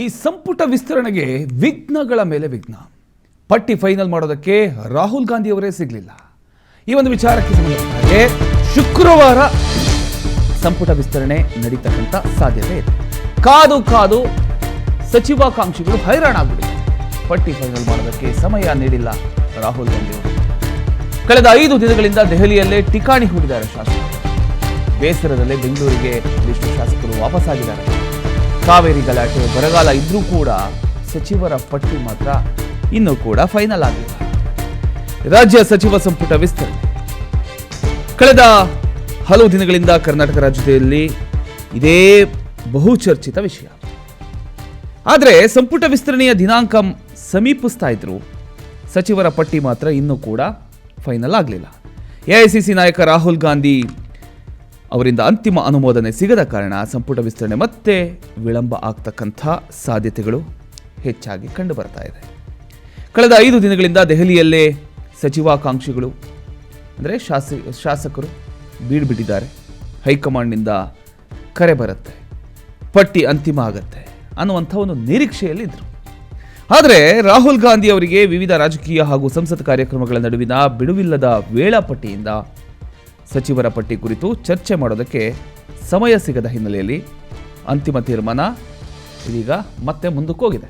ಈ ಸಂಪುಟ ವಿಸ್ತರಣೆಗೆ ವಿಘ್ನಗಳ ಮೇಲೆ ವಿಘ್ನ. ಪಟ್ಟಿ ಫೈನಲ್ ಮಾಡೋದಕ್ಕೆ ರಾಹುಲ್ ಗಾಂಧಿ ಅವರೇ ಸಿಗಲಿಲ್ಲ. ಈ ಒಂದು ವಿಚಾರಕ್ಕೆ ಸಂಬಂಧಪಟ್ಟ ಶುಕ್ರವಾರ ಸಂಪುಟ ವಿಸ್ತರಣೆ ನಡೀತಕ್ಕಂಥ ಸಾಧ್ಯತೆ ಇದೆ. ಕಾದು ಸಚಿವಾಕಾಂಕ್ಷಿಗಳು ಹೈರಾಣಾಗ್ಬಿಟ್ಟಿದೆ. ಪಟ್ಟಿ ಫೈನಲ್ ಮಾಡೋದಕ್ಕೆ ಸಮಯ ನೀಡಿಲ್ಲ ರಾಹುಲ್ ಗಾಂಧಿ ಅವರು. ಕಳೆದ 5 ದಿನಗಳಿಂದ ದೆಹಲಿಯಲ್ಲೇ ಠಿಕಾಣಿ ಹೂಡಿದ್ದಾರೆ ಶಾಸಕರು. ಬೇಸರದಲ್ಲೇ ಬೆಂಗಳೂರಿಗೆ ಒಂದಿಷ್ಟು ಶಾಸಕರು ವಾಪಸ್ಸಾಗಿದ್ದಾರೆ. ಕಾವೇರಿ ಗಲಾಟೆ, ಬರಗಾಲ ಇದ್ರೂ ಕೂಡ ಸಚಿವರ ಪಟ್ಟಿ ಮಾತ್ರ ಇನ್ನೂ ಕೂಡ ಫೈನಲ್ ಆಗಿಲ್ಲ. ರಾಜ್ಯ ಸಚಿವ ಸಂಪುಟ ವಿಸ್ತರಣೆ ಕಳೆದ ಹಲವು ದಿನಗಳಿಂದ ಕರ್ನಾಟಕ ರಾಜ್ಯದಲ್ಲಿ ಇದೇ ಬಹುಚರ್ಚಿತ ವಿಷಯ. ಆದರೆ ಸಂಪುಟ ವಿಸ್ತರಣೆಯ ದಿನಾಂಕ ಸಮೀಪಿಸ್ತಾ ಇದ್ರು, ಸಚಿವರ ಪಟ್ಟಿ ಮಾತ್ರ ಇನ್ನೂ ಕೂಡ ಫೈನಲ್ ಆಗಲಿಲ್ಲ. ಎಐಸಿಸಿ ನಾಯಕ ರಾಹುಲ್ ಗಾಂಧಿ ಅವರಿಂದ ಅಂತಿಮ ಅನುಮೋದನೆ ಸಿಗದ ಕಾರಣ ಸಂಪುಟ ವಿಸ್ತರಣೆ ಮತ್ತೆ ವಿಳಂಬ ಆಗ್ತಕ್ಕಂಥ ಸಾಧ್ಯತೆಗಳು ಹೆಚ್ಚಾಗಿ ಕಂಡು ಬರ್ತಾ ಇದೆ. ಕಳೆದ 5 ದಿನಗಳಿಂದ ದೆಹಲಿಯಲ್ಲೇ ಸಚಿವಾಕಾಂಕ್ಷಿಗಳು ಅಂದರೆ ಶಾಸಕರು ಬೀಡ್ಬಿಟ್ಟಿದ್ದಾರೆ. ಹೈಕಮಾಂಡ್ನಿಂದ ಕರೆ ಬರುತ್ತೆ, ಪಟ್ಟಿ ಅಂತಿಮ ಆಗತ್ತೆ ಅನ್ನುವಂಥ ಒಂದು ನಿರೀಕ್ಷೆಯಲ್ಲಿದ್ದರು. ಆದರೆ ರಾಹುಲ್ ಗಾಂಧಿ ಅವರಿಗೆ ವಿವಿಧ ರಾಜಕೀಯ ಹಾಗೂ ಸಂಸತ್ ಕಾರ್ಯಕ್ರಮಗಳ ನಡುವಿನ ಬಿಡುವಿಲ್ಲದ ವೇಳಾಪಟ್ಟಿಯಿಂದ ಸಚಿವರ ಪಟ್ಟಿ ಕುರಿತು ಚರ್ಚೆ ಮಾಡೋದಕ್ಕೆ ಸಮಯ ಸಿಗದ ಹಿನ್ನೆಲೆಯಲ್ಲಿ ಅಂತಿಮ ತೀರ್ಮಾನ ಇದೀಗ ಮತ್ತೆ ಮುಂದಕ್ಕೆ ಹೋಗಿದೆ.